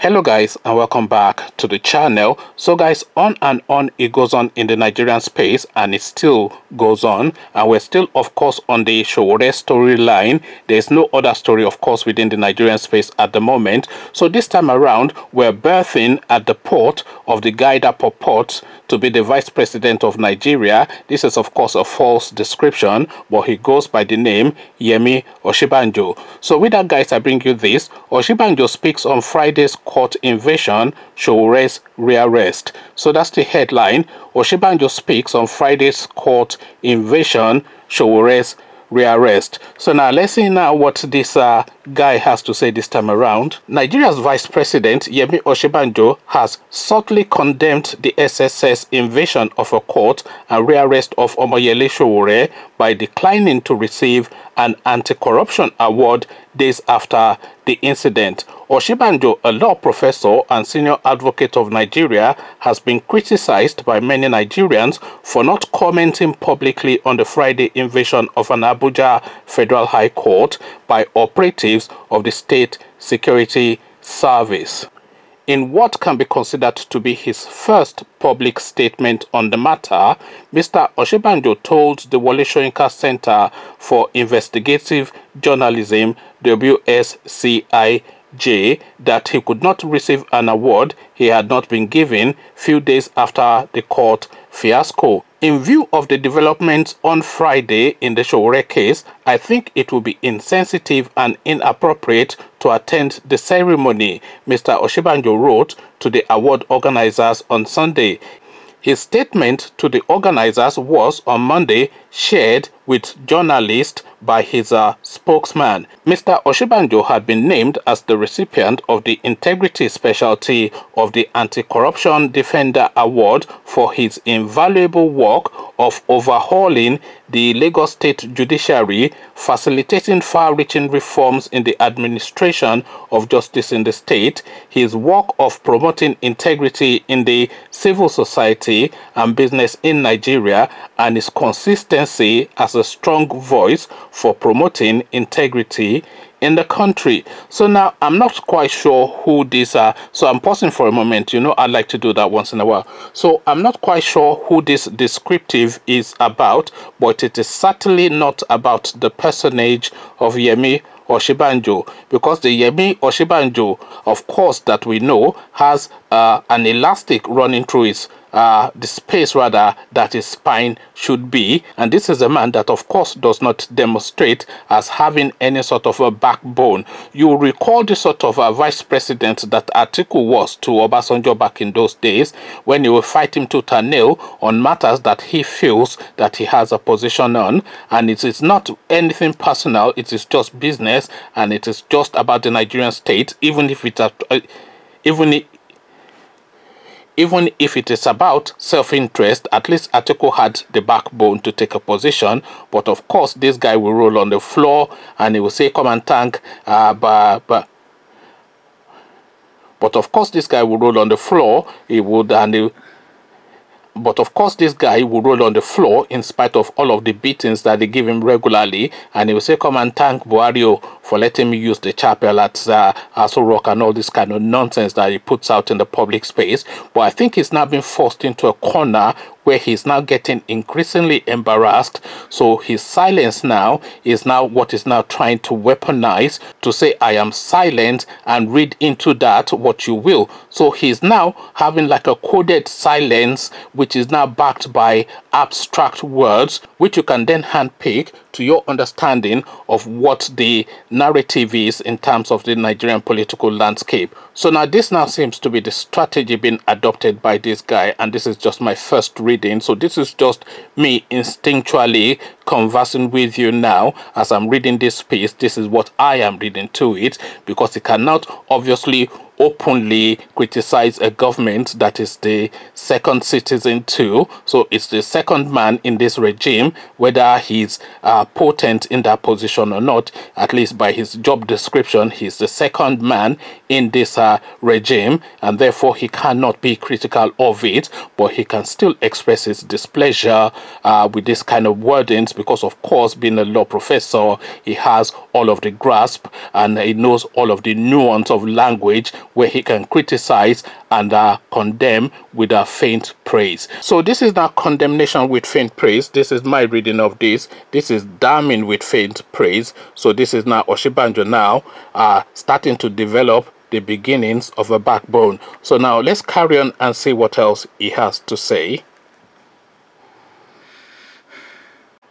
Hello guys, and welcome back to the channel. So guys, on and on it goes on in the Nigerian space, and it still goes on, and we're still of course on the Sowore storyline. There's no other story of course within the Nigerian space at the moment. So this time around we're berthing at the port of the guy that purports to be the vice president of Nigeria. This is of course a false description, but he goes by the name Yemi Osinbajo. So with that guys, I bring you this. Osinbajo speaks on Friday's court invasion, Sowore's rearrest. So that's the headline. Osinbajo speaks on Friday's court invasion, Sowore's rearrest. So now let's see now what this guy has to say this time around. Nigeria's Vice President Yemi Osinbajo has subtly condemned the SSS invasion of a court and rearrest of Omoyele Sowore by declining to receive an anti-corruption award days after the incident. Osinbajo, a law professor and senior advocate of Nigeria, has been criticized by many Nigerians for not commenting publicly on the Friday invasion of an Abuja Federal High Court by operatives of the State Security Service. In what can be considered to be his first public statement on the matter, Mr. Osinbajo told the Wole Soyinka Center for Investigative Journalism, WSCIJ, that he could not receive an award he had not been given few days after the court fiasco. In view of the developments on Friday in the Sowore case, I think it would be insensitive and inappropriate to attend the ceremony, Mr. Osinbajo wrote to the award organizers on Sunday. His statement to the organizers was on Monday shared with journalists by his spokesman. Mr. Osinbajo had been named as the recipient of the Integrity Specialty of the Anti-Corruption Defender Award for his invaluable work of overhauling the Lagos State Judiciary, facilitating far-reaching reforms in the administration of justice in the state, his work of promoting integrity in the civil society and business in Nigeria, and his consistency as a strong voice for promoting integrity in the country. So now I'm not quite sure who these are, so I'm pausing for a moment. You know, I like to do that once in a while. So I'm not quite sure who this descriptive is about, but it is certainly not about the personage of Yemi Osinbajo, because the Yemi Osinbajo, of course, that we know has an elastic running through his the space rather that his spine should be, and this is a man that of course does not demonstrate as having any sort of a backbone. You recall the sort of a vice president that Atiku was to Obasanjo back in those days, when he will fight him tooth and nail on matters that he feels that he has a position on, and it is not anything personal, it is just business, and it is just about the Nigerian state, even if it is about self-interest. At least Atiku had the backbone to take a position, but of course this guy will roll on the floor and he will say come and thank but of course this guy will roll on the floor, but of course this guy will roll on the floor in spite of all of the beatings that they give him regularly, and he will say come and thank Buhari for letting me use the chapel at Aso Rock and all this kind of nonsense that he puts out in the public space. But I think he's now been forced into a corner where he's now getting increasingly embarrassed. So his silence now is now what is now trying to weaponize to say I am silent and read into that what you will. So he's now having like a coded silence, which is now backed by abstract words, which you can then handpick to your understanding of what the narrative is in terms of the Nigerian political landscape. So now this now seems to be the strategy being adopted by this guy, and this is just my first reading. So this is just me instinctually conversing with you now as I'm reading this piece. This is what I am reading to it, because it cannot obviously openly criticize a government that is the second citizen too. So it's the second man in this regime, whether he's potent in that position or not. At least by his job description, he's the second man in this regime, and therefore he cannot be critical of it, but he can still express his displeasure with this kind of wordings, because of course, being a law professor, he has all of the grasp and he knows all of the nuance of language where he can criticize and condemn with a faint praise. So this is not condemnation with faint praise. This is my reading of this. This is damning with faint praise. So this is now Osinbajo now starting to develop the beginnings of a backbone. So now let's carry on and see what else he has to say.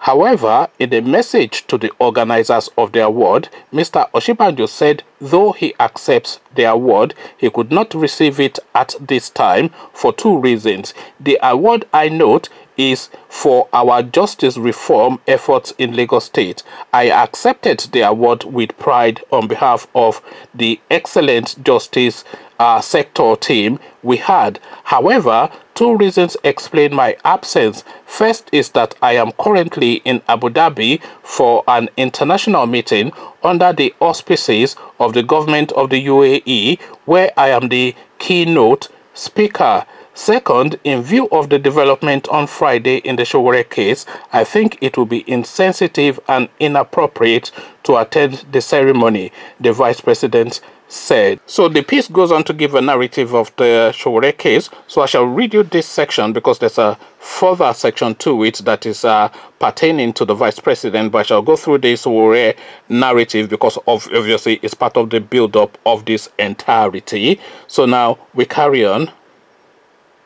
However, in a message to the organizers of the award, Mr. Osinbajo said though he accepts the award, he could not receive it at this time for two reasons. The award, I note, is for our justice reform efforts in Lagos State. I accepted the award with pride on behalf of the excellent justice sector team we had. However, two reasons explain my absence. First is that I am currently in Abu Dhabi for an international meeting under the auspices of the government of the UAE, where I am the keynote speaker. Second, in view of the development on Friday in the Sowore case, I think it will be insensitive and inappropriate to attend the ceremony, the Vice President said. So the piece goes on to give a narrative of the Sowore case. So I shall read you this section because there's a further section to it that is pertaining to the Vice President, but I shall go through the Sowore narrative because obviously it's part of the build-up of this entirety. So now we carry on.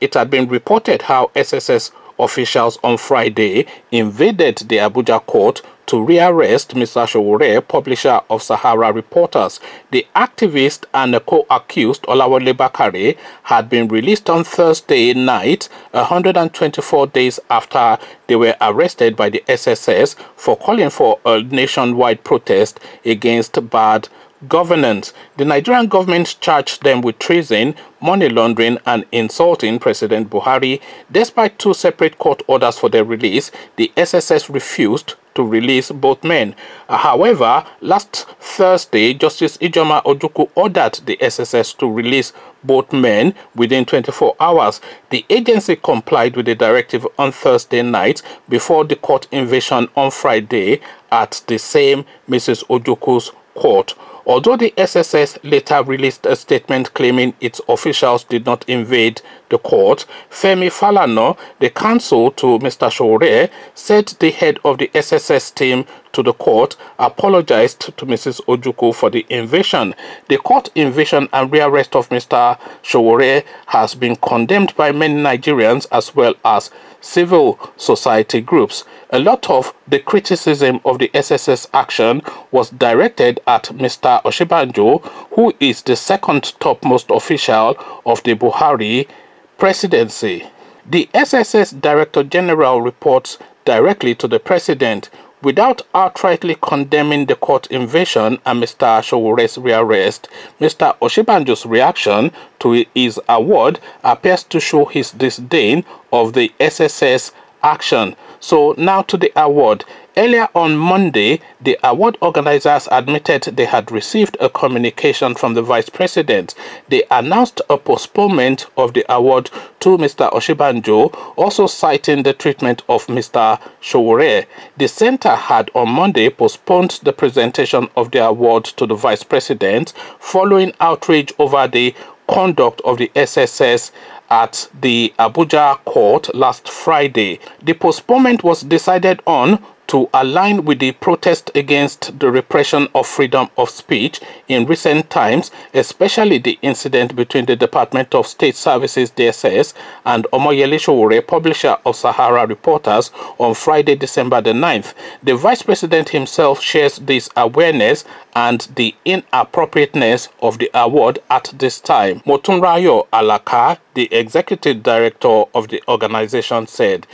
It had been reported how SSS officials on Friday invaded the Abuja court to rearrest Mr. Sowore, publisher of Sahara Reporters. The activist and co-accused Olawale Bakare had been released on Thursday night, 124 days after they were arrested by the SSS for calling for a nationwide protest against bad governance. The Nigerian government charged them with treason, money laundering, and insulting President Buhari. Despite two separate court orders for their release, the SSS refused to release both men. However, last Thursday, Justice Ijoma Ojukwu ordered the SSS to release both men within 24 hours. The agency complied with the directive on Thursday night before the court invasion on Friday at the same Mrs. Ojukwu's court. Although the SSS later released a statement claiming its officials did not invade the court, Femi Falana, the counsel to Mr. Sowore, said the head of the SSS team to the court apologized to Mrs. Ojukwu for the invasion. The court invasion and rearrest of Mr. Sowore has been condemned by many Nigerians as well as civil society groups. A lot of the criticism of the SSS action was directed at Mr. Osinbajo, who is the second topmost official of the Buhari presidency. The SSS Director General reports directly to the president. Without outrightly condemning the court invasion and Mr. Sowore's rearrest, Mr. Osinbajo's reaction to his award appears to show his disdain of the SSS action. So now to the award. Earlier on Monday, the award organizers admitted they had received a communication from the Vice President. They announced a postponement of the award to Mr. Osinbajo, also citing the treatment of Mr. Sowore. The center had on Monday postponed the presentation of the award to the Vice President following outrage over the conduct of the SSS at the Abuja court last Friday. The postponement was decided on to align with the protest against the repression of freedom of speech in recent times, especially the incident between the Department of State Services DSS and Omoyele Sowore, publisher of Sahara Reporters, on Friday, December the 9th. The Vice President himself shares this awareness and the inappropriateness of the award at this time. Motunrayo Alaka, the executive director of the organization, said,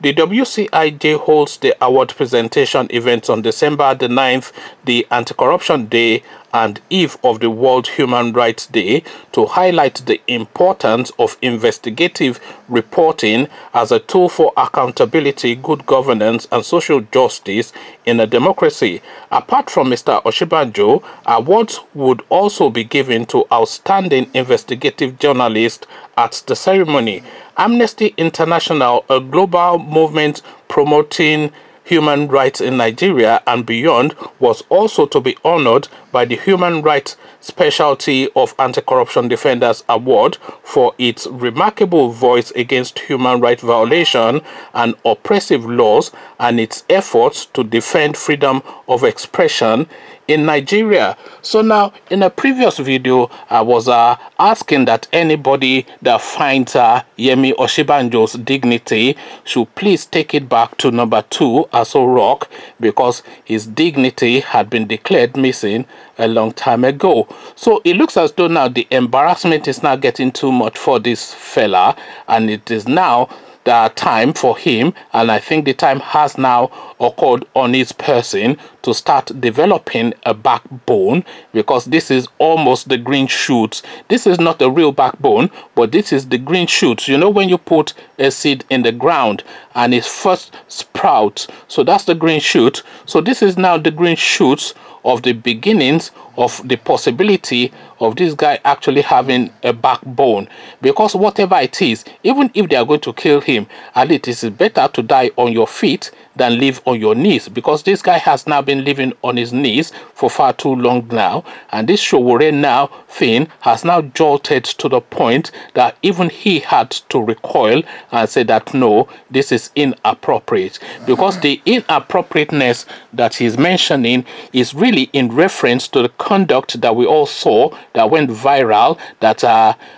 "The WCIJ holds the award presentation events on December the 9th, the Anti-Corruption Day and eve of the World Human Rights Day, to highlight the importance of investigative reporting as a tool for accountability, good governance, and social justice in a democracy. Apart from Mr. Osinbajo, awards would also be given to outstanding investigative journalists at the ceremony. Amnesty International, a global movement promoting human rights in Nigeria and beyond was also to be honored by the Human Rights Specialty of Anti-Corruption Defenders Award for its remarkable voice against human rights violation and oppressive laws and its efforts to defend freedom of expression in Nigeria. So now, in a previous video, I was asking that anybody that finds Yemi Osinbajo's dignity should please take it back to number 2, Aso Rock, because his dignity had been declared missing a long time ago. So it looks as though now the embarrassment is now getting too much for this fella, and it is now the time for him, and I think the time has now occurred on his person to start developing a backbone, because this is almost the green shoots. This is not a real backbone, but this is the green shoots. You know, when you put a seed in the ground and it first sprouts, so that's the green shoot. So this is now the green shoots of the beginnings of the possibility of this guy actually having a backbone, because whatever it is, even if they are going to kill him, at least it is better to die on your feet than live on your knees, because this guy has now been living on his knees for far too long now, and this Sowore now thing has now jolted to the point that even he had to recoil and say that no, this is inappropriate, because the inappropriateness that he's mentioning is really in reference to the conduct that we all saw that went viral, that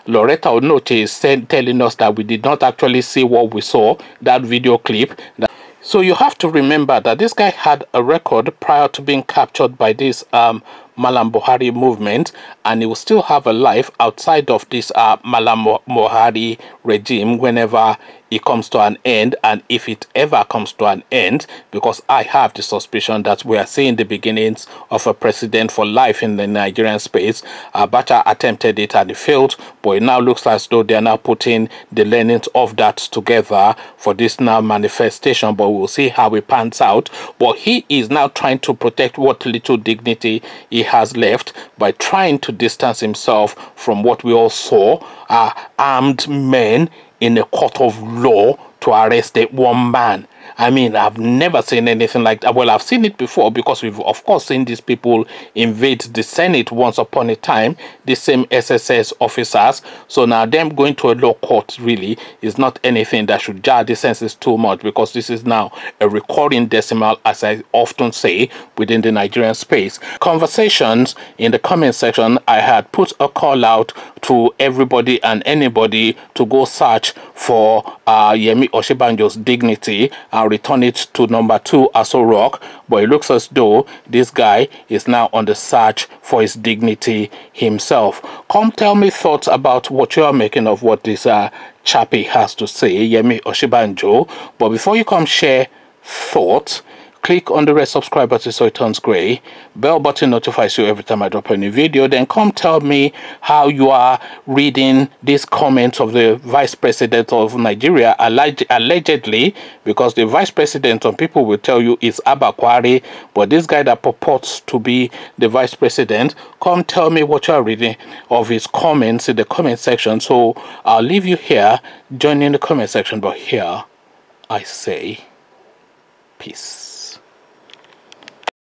Loretta Onoche is telling us that we did not actually see what we saw, that video clip. So you have to remember that this guy had a record prior to being captured by this Malam Buhari movement, and he will still have a life outside of this Malam Buhari regime whenever it comes to an end, and if it ever comes to an end, because I have the suspicion that we are seeing the beginnings of a president for life in the Nigerian space. Abacha attempted it and it failed, but it now looks as though they are now putting the learnings of that together for this now manifestation, but we'll see how it pans out. But he is now trying to protect what little dignity he has left by trying to distance himself from what we all saw, armed men in a court of law to arrest one man. I mean, I've never seen anything like that. Well, I've seen it before, because we've of course seen these people invade the Senate once upon a time, the same SSS officers. So now them going to a law court really is not anything that should jar the senses too much, because this is now a recurring decimal, as I often say, within the Nigerian space. Conversations in the comment section, I had put a call out to everybody and anybody to go search for Yemi Osinbajo's dignity and return it to number 2 Aso Rock, but it looks as though this guy is now on the search for his dignity himself. Come tell me thoughts about what you are making of what this chappie has to say, Yemi Osinbajo. But before you come share thoughts, click on the red subscribe button so it turns gray. Bell button notifies you every time I drop a new video. Then come tell me how you are reading these comments of the Vice President of Nigeria, allegedly, because the Vice President, some people will tell you is Abba Kwari, but this guy that purports to be the Vice President, come tell me what you are reading of his comments in the comment section. So I'll leave you here, join in the comment section, but here I say peace.